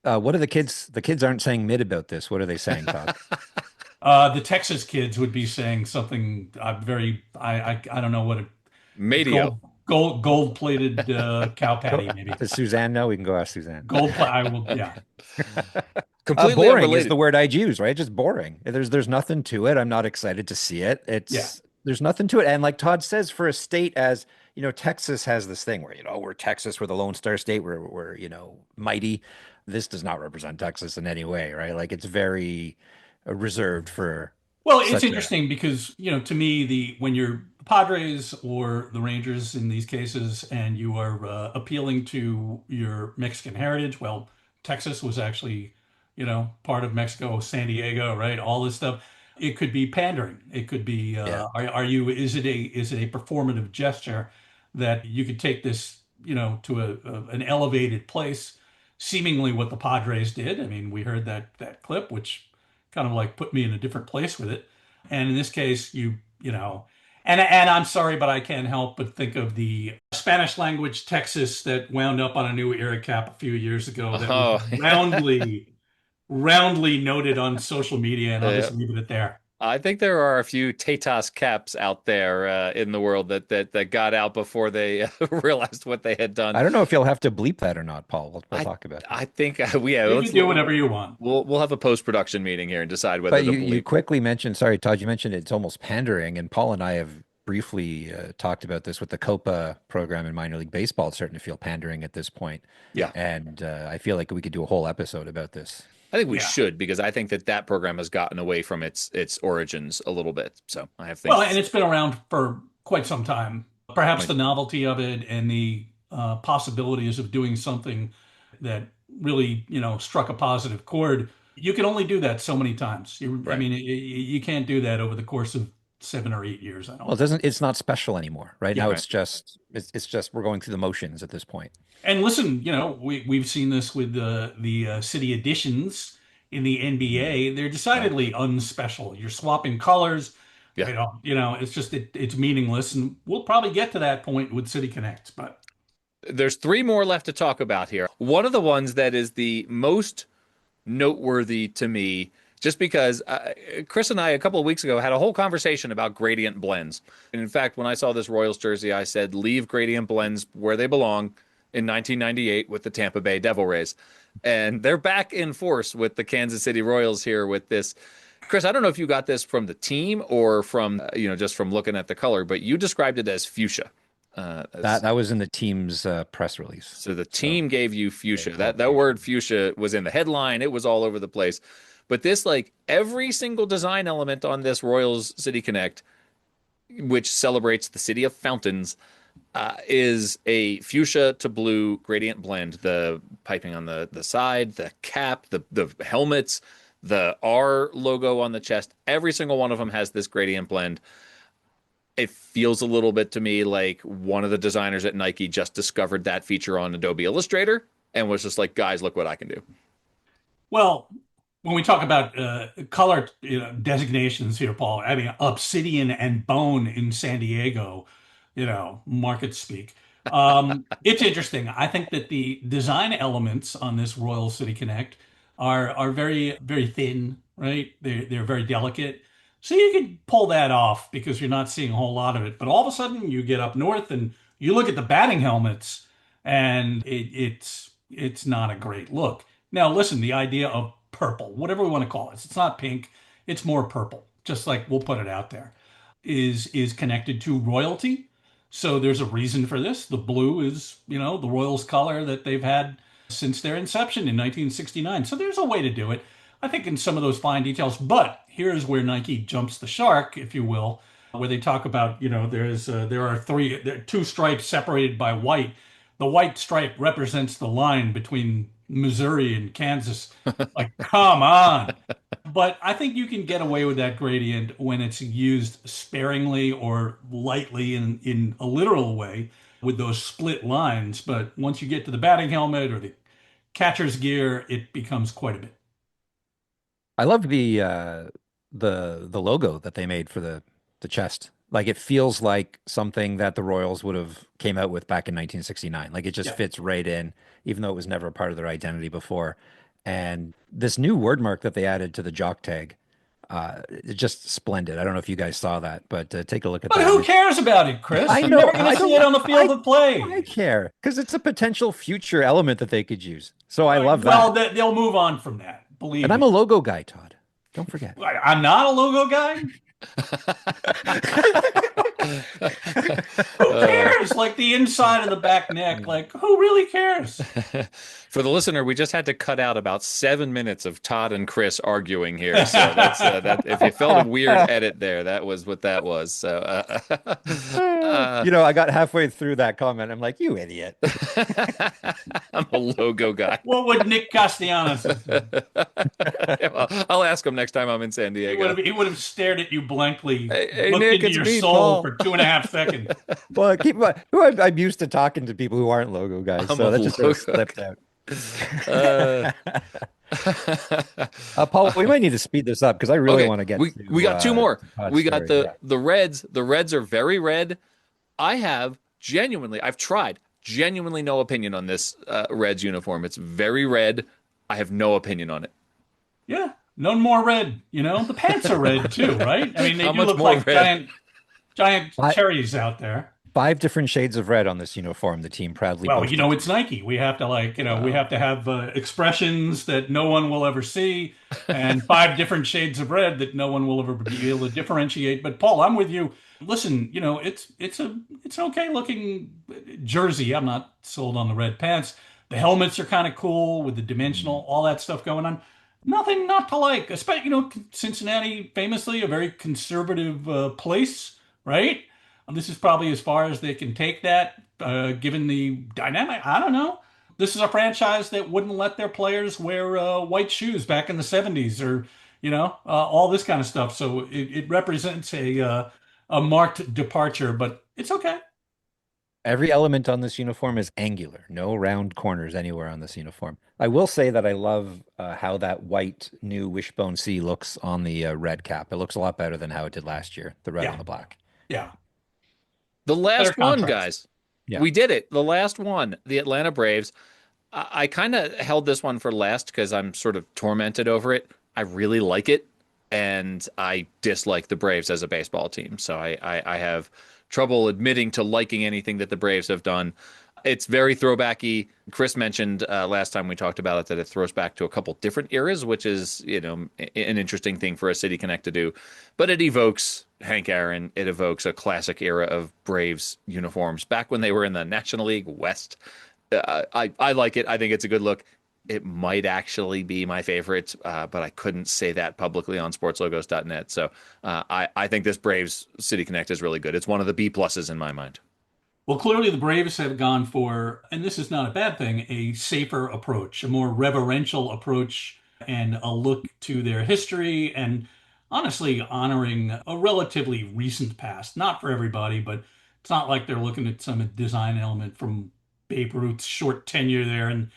Speaker 1: What are the kids? The kids aren't saying mid about this. What are they saying, Todd?
Speaker 3: The Texas kids would be saying something very, I don't know what
Speaker 2: Medio.
Speaker 3: gold plated cow patty, maybe.
Speaker 1: Does Suzanne know? We can go ask Suzanne.
Speaker 3: I will, yeah.
Speaker 2: Completely
Speaker 1: boring
Speaker 2: unrelated.
Speaker 1: is the word I'd use, right? Just boring. There's nothing to it. I'm not excited to see it. There's nothing to it. And like Todd says, for a state as, Texas has this thing where, we're Texas, we're the Lone Star State, we're mighty. This does not represent Texas in any way, right? Like it's very reserved for.
Speaker 3: Well, it's interesting because, to me, when you're Padres or the Rangers in these cases, and you are appealing to your Mexican heritage, well, Texas was actually, part of Mexico, San Diego, right? All this stuff. It could be pandering. It could be, is it a performative gesture that you could take this, to an elevated place, seemingly what the Padres did. I mean, we heard that clip, which kind of like put me in a different place with it. And in this case, and I'm sorry, but I can't help but think of the Spanish language Texas that wound up on a new era cap a few years ago that was roundly noted on social media, and I'll just leave it at there.
Speaker 2: I think there are a few Tetas caps out there in the world that got out before they realized what they had done.
Speaker 1: I don't know if you'll have to bleep that or not, Paul. We'll talk about it.
Speaker 2: I think you
Speaker 3: can do whatever you want.
Speaker 2: We'll have a post-production meeting here and decide whether.
Speaker 1: But you quickly mentioned, sorry, Todd, you mentioned it's almost pandering, and Paul and I have briefly talked about this with the Copa program in minor league baseball. It's starting to feel pandering at this point.
Speaker 2: Yeah,
Speaker 1: and I feel like we could do a whole episode about this.
Speaker 2: I think we should, because I think that program has gotten away from its origins a little bit. So I have things.
Speaker 3: Well, and it's been around for quite some time. Perhaps the novelty of it and the possibilities of doing something that really, struck a positive chord. You can only do that so many times. I mean, you can't do that over the course of 7 or 8 years. I don't.
Speaker 1: Well, it's not special anymore, right? Now it's just we're going through the motions at this point.
Speaker 3: And listen, we've seen this with the city editions in the NBA. They're decidedly unspecial. You're swapping colors. Yeah. It's just it's meaningless, and we'll probably get to that point with City Connects. But
Speaker 2: there's 3 more left to talk about here. One of the ones that is the most noteworthy to me, just because Chris and I a couple of weeks ago had a whole conversation about gradient blends. And in fact, when I saw this Royals jersey, I said, leave gradient blends where they belong in 1998 with the Tampa Bay Devil Rays. And they're back in force with the Kansas City Royals here with this. Chris, I don't know if you got this from the team or from, just from looking at the color, but you described it as fuchsia.
Speaker 1: That was in the team's press release.
Speaker 2: So the team gave you fuchsia. That word fuchsia was in the headline. It was all over the place. But this, like every single design element on this Royals City Connect, which celebrates the city of fountains, is a fuchsia to blue gradient blend. The piping on the side, the cap, the helmets, the R logo on the chest, every single one of them has this gradient blend. It feels a little bit to me like one of the designers at Nike just discovered that feature on Adobe Illustrator and was just like, guys, look what I can do.
Speaker 3: Well, when we talk about color designations here, Paul, I mean, obsidian and bone in San Diego, market speak. It's interesting. I think that the design elements on this Royal City Connect are very, very thin, right? They're very delicate. So you can pull that off because you're not seeing a whole lot of it. But all of a sudden you get up north and you look at the batting helmets and it's not a great look. Now, listen, the idea of purple, whatever we want to call it, it's not pink, it's more purple. just like we'll put it out there, is connected to royalty. So there's a reason for this. The blue is, the Royals color that they've had since their inception in 1969. So there's a way to do it. I think in some of those fine details, but here's where Nike jumps the shark, if you will, where they talk about, there are two stripes separated by white. The white stripe represents the line between Missouri and Kansas. Like, come on. But I think you can get away with that gradient when it's used sparingly or lightly in a literal way with those split lines. But once you get to the batting helmet or the catcher's gear, it becomes quite a bit.
Speaker 1: I love the logo that they made for the chest. Like it feels like something that the Royals would have came out with back in 1969. Like it just
Speaker 3: Yeah.
Speaker 1: fits right in, even though it was never a part of their identity before. And this new word mark that they added to the jock tag, it's just splendid. I don't know if you guys saw that, but take a look at
Speaker 3: But
Speaker 1: that.
Speaker 3: who cares about it, Chris?
Speaker 1: I
Speaker 3: You're
Speaker 1: know.
Speaker 3: never going
Speaker 1: I
Speaker 3: to see
Speaker 1: don't.
Speaker 3: it on the field of play.
Speaker 1: I care because it's a potential future element that they could use. So I love
Speaker 3: Well,
Speaker 1: that.
Speaker 3: they'll move on from that. Believe
Speaker 1: And I'm
Speaker 3: me.
Speaker 1: a logo guy, Todd. Don't forget.
Speaker 3: I'm not a logo guy. Who cares? Like the inside of the back neck. Like who really cares?
Speaker 2: For the listener, we just had to cut out about 7 minutes of Todd and Chris arguing here. So that's that. If you felt a weird edit there, that was what that was. So,
Speaker 1: I got halfway through that comment. I'm like, you idiot.
Speaker 2: I'm a logo guy.
Speaker 3: What would Nick Castellanos have said?
Speaker 2: Well, I'll ask him next time I'm in San Diego.
Speaker 3: He would have stared at you blankly,
Speaker 2: Hey,
Speaker 3: looked
Speaker 2: Nick,
Speaker 3: into
Speaker 2: it's
Speaker 3: your
Speaker 2: me,
Speaker 3: soul
Speaker 2: Paul.
Speaker 3: for 2.5 seconds.
Speaker 1: Well, I'm used to talking to people who aren't logo guys,
Speaker 2: I'm
Speaker 1: so
Speaker 2: a
Speaker 1: that just sort of
Speaker 2: logo
Speaker 1: slipped out.
Speaker 2: Uh,
Speaker 1: Paul, we might need to speed this up because I really
Speaker 2: okay,
Speaker 1: want to get
Speaker 2: we got two more.
Speaker 1: Todd's
Speaker 2: We got
Speaker 1: story.
Speaker 2: the Reds. The Reds are very red. I've tried genuinely no opinion on this Reds uniform. It's very red. I have no opinion on it.
Speaker 3: Yeah, none more red. The pants are red too, right? I mean, they
Speaker 2: How
Speaker 3: do
Speaker 2: much
Speaker 3: look
Speaker 2: more
Speaker 3: like
Speaker 2: red?
Speaker 3: giant
Speaker 1: I-
Speaker 3: cherries out there.
Speaker 1: 5 different shades of red on this uniform. The team proudly
Speaker 3: Well,
Speaker 1: boasted.
Speaker 3: it's Nike. We have to we have to have expressions that no one will ever see, and 5 different shades of red that no one will ever be able to differentiate. But Paul, I'm with you. Listen, it's an okay looking jersey. I'm not sold on the red pants. The helmets are kind of cool with the dimensional, all that stuff going on. Nothing not to like. Especially, Cincinnati famously a very conservative place, right? This is probably as far as they can take that, given the dynamic. I don't know. This is a franchise that wouldn't let their players wear white shoes back in the 70s or, all this kind of stuff. So it represents a marked departure, but it's okay.
Speaker 1: Every element on this uniform is angular. No round corners anywhere on this uniform. I will say that I love how that white new Wishbone C looks on the red cap. It looks a lot better than how it did last year, the red
Speaker 3: Yeah.
Speaker 1: on the black.
Speaker 3: Yeah.
Speaker 2: The last
Speaker 3: Better
Speaker 2: one,
Speaker 3: contrast.
Speaker 2: guys.
Speaker 1: Yeah.
Speaker 2: We did it. The last one, the Atlanta Braves. I kind of held this one for last because I'm sort of tormented over it. I really like it, and I dislike the Braves as a baseball team. So I have trouble admitting to liking anything that the Braves have done. It's very throwbacky. Chris mentioned last time we talked about it that it throws back to a couple different eras, which is, an interesting thing for a City Connect to do. But it evokes Hank Aaron. It evokes a classic era of Braves uniforms back when they were in the National League West. I like it. I think it's a good look. It might actually be my favorite, but I couldn't say that publicly on SportsLogos.Net. So I think this Braves City Connect is really good. It's one of the B pluses in my mind.
Speaker 3: Well, clearly the Braves have gone for, and this is not a bad thing, a safer approach, a more reverential approach, and a look to their history, and honestly honoring a relatively recent past. Not for everybody, but it's not like they're looking at some design element from Babe Ruth's short tenure there in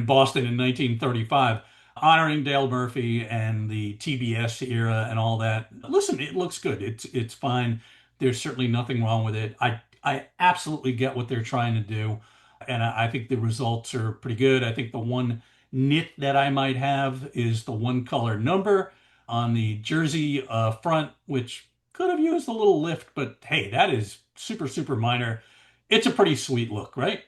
Speaker 3: Boston in 1935. Honoring Dale Murphy and the TBS era and all that. Listen, it looks good. It's fine. There's certainly nothing wrong with it. I absolutely get what they're trying to do, and I think the results are pretty good. I think the one nit that I might have is the one color number on the jersey front, which could have used a little lift, but hey, that is super, super minor. It's a pretty sweet look, right?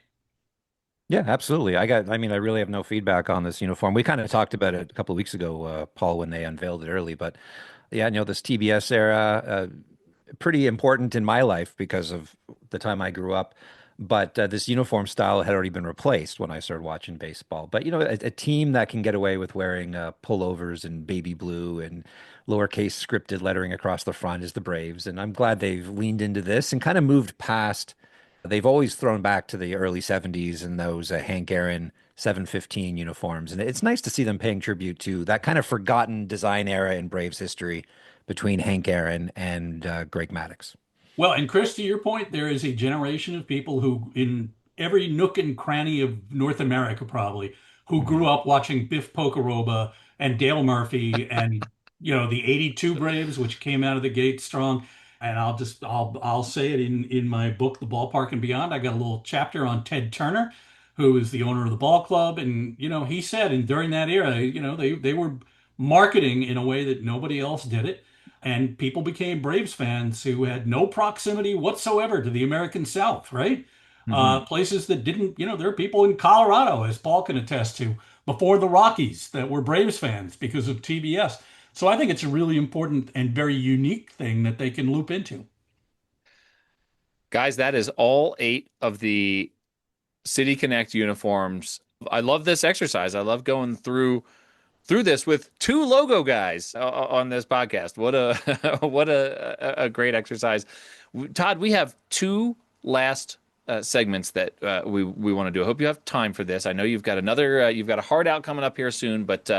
Speaker 1: Yeah, absolutely. I really have no feedback on this uniform. We kind of talked about it a couple of weeks ago, Paul, when they unveiled it early, but Yeah, this TBS era, pretty important in my life because of the time I grew up. But this uniform style had already been replaced when I started watching baseball. But a team that can get away with wearing pullovers and baby blue and lowercase scripted lettering across the front is the Braves, and I'm glad they've leaned into this and kind of moved past. They've always thrown back to the early '70s and those Hank Aaron 715 uniforms, and it's nice to see them paying tribute to that kind of forgotten design era in Braves history between Hank Aaron and Greg Maddux.
Speaker 3: Well, and Chris, to your point, there is a generation of people who, in every nook and cranny of North America, probably, who grew up watching Biff Pocoroba and Dale Murphy and, the '82 Braves, which came out of the gate strong. And I'll say it in my book, The Ballpark and Beyond. I got a little chapter on Ted Turner, who is the owner of the ball club. And, he said, and during that era, they were marketing in a way that nobody else did it. And people became Braves fans who had no proximity whatsoever to the American South, right? Places that didn't, there are people in Colorado, as Paul can attest to, before the Rockies that were Braves fans because of TBS. So I think it's a really important and very unique thing that they can loop into.
Speaker 2: Guys, that is all 8 of the City Connect uniforms. I love this exercise. I love going through this with 2 logo guys on this podcast. What a what a great exercise. Todd, we have 2 last segments that we want to do. I hope you have time for this. I know you've got a hard out coming up here soon, but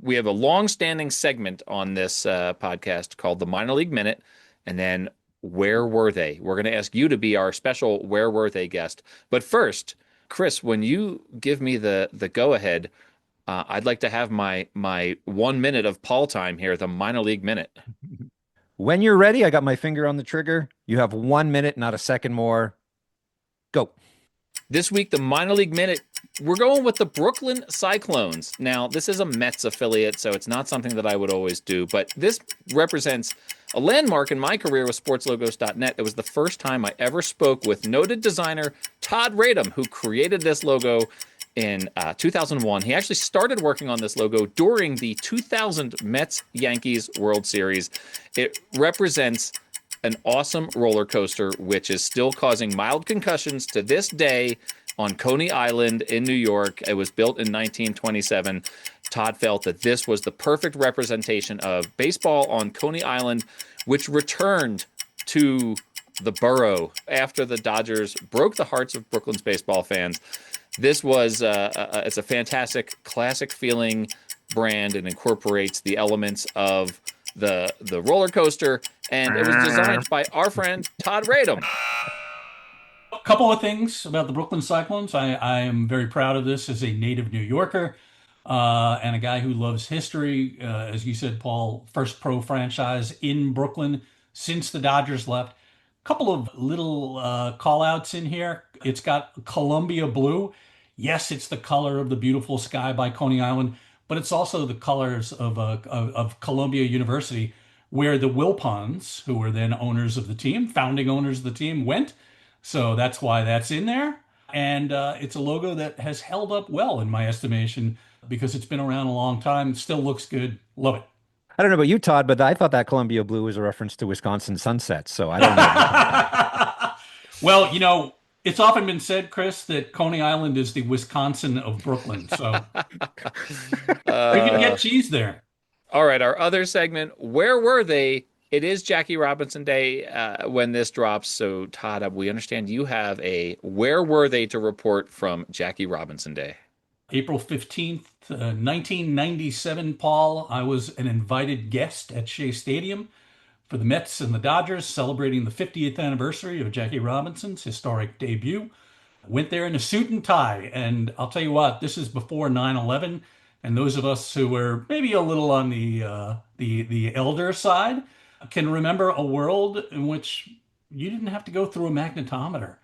Speaker 2: we have a long-standing segment on this podcast called the Minor League Minute, and then Where Were They? We're going to ask you to be our special Where Were They guest. But first, Chris, when you give me the go-ahead, I'd like to have my 1 minute of Paul time here, the Minor League Minute.
Speaker 1: When you're ready, I got my finger on the trigger. You have 1 minute, not a second more. Go.
Speaker 2: This week, the Minor League Minute, we're going with the Brooklyn Cyclones. Now, this is a Mets affiliate, so it's not something that I would always do, but this represents a landmark in my career with SportsLogos.Net. It was the first time I ever spoke with noted designer Todd Radom, who created this logo in 2001. He actually started working on this logo during the 2000 Mets-Yankees World Series. It represents an awesome roller coaster, which is still causing mild concussions to this day on Coney Island in New York. It was built in 1927. Todd felt that this was the perfect representation of baseball on Coney Island, which returned to the borough after the Dodgers broke the hearts of Brooklyn's baseball fans. This was it's a fantastic, classic feeling brand and incorporates the elements of the roller coaster, and it was designed by our friend Todd Radom.
Speaker 3: A couple of things about the Brooklyn Cyclones. I am very proud of this as a native New Yorker and a guy who loves history. As you said, Paul, first pro franchise in Brooklyn since the Dodgers left. Couple of little call outs in here. It's got Columbia blue. Yes, it's the color of the beautiful sky by Coney Island, but it's also the colors of Columbia University, where the Wilpons, who were then owners of the team, founding owners of the team, went. So that's why that's in there. And it's a logo that has held up well, in my estimation, because it's been around a long time. It still looks good. Love it.
Speaker 1: I don't know about you, Todd, but I thought that Columbia blue was a reference to Wisconsin sunsets, so I don't know.
Speaker 3: Well, it's often been said, Chris, that Coney Island is the Wisconsin of Brooklyn. So we can get cheese there.
Speaker 2: All right, our other segment, Where Were They? It is Jackie Robinson Day when this drops. So, Todd, we understand you have a Where Were They to report from Jackie Robinson Day.
Speaker 3: April 15th, 1997, Paul. I was an invited guest at Shea Stadium for the Mets and the Dodgers, celebrating the 50th anniversary of Jackie Robinson's historic debut. Went there in a suit and tie, and I'll tell you what, this is before 9/11, and those of us who were maybe a little on the elder side can remember a world in which you didn't have to go through a magnetometer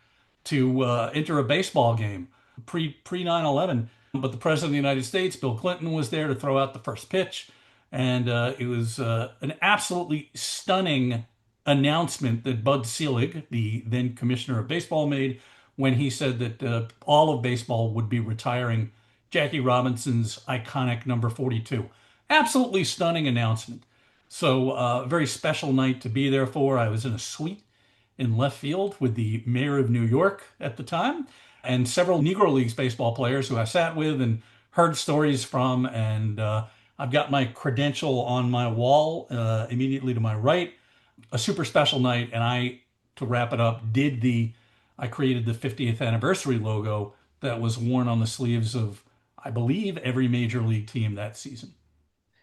Speaker 3: to enter a baseball game pre 9/11. But the President of the United States, Bill Clinton, was there to throw out the first pitch. And it was an absolutely stunning announcement that Bud Selig, the then commissioner of baseball, made when he said that all of baseball would be retiring Jackie Robinson's iconic number 42. Absolutely stunning announcement. So a very special night to be there for. I was in a suite in left field with the mayor of New York at the time and several Negro Leagues baseball players who I sat with and heard stories from. And I've got my credential on my wall immediately to my right. A super special night. And to wrap it up, I created the 50th anniversary logo that was worn on the sleeves of, I believe, every major league team that season.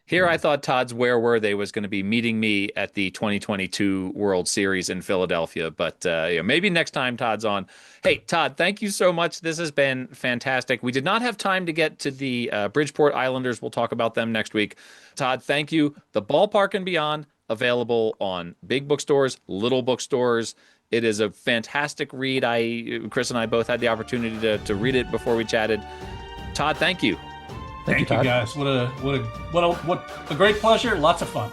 Speaker 2: Here, I thought Todd's Where Were They was going to be meeting me at the 2022 World Series in Philadelphia, but maybe next time Todd's on. Hey, Todd, thank you so much. This has been fantastic. We did not have time to get to the Bridgeport Islanders. We'll talk about them next week. Todd, thank you. The Ballpark and Beyond, available on big bookstores, little bookstores. It is a fantastic read. Chris and I both had the opportunity to read it before we chatted. Todd, thank you.
Speaker 3: Thank you, guys. What a great pleasure. Lots of fun.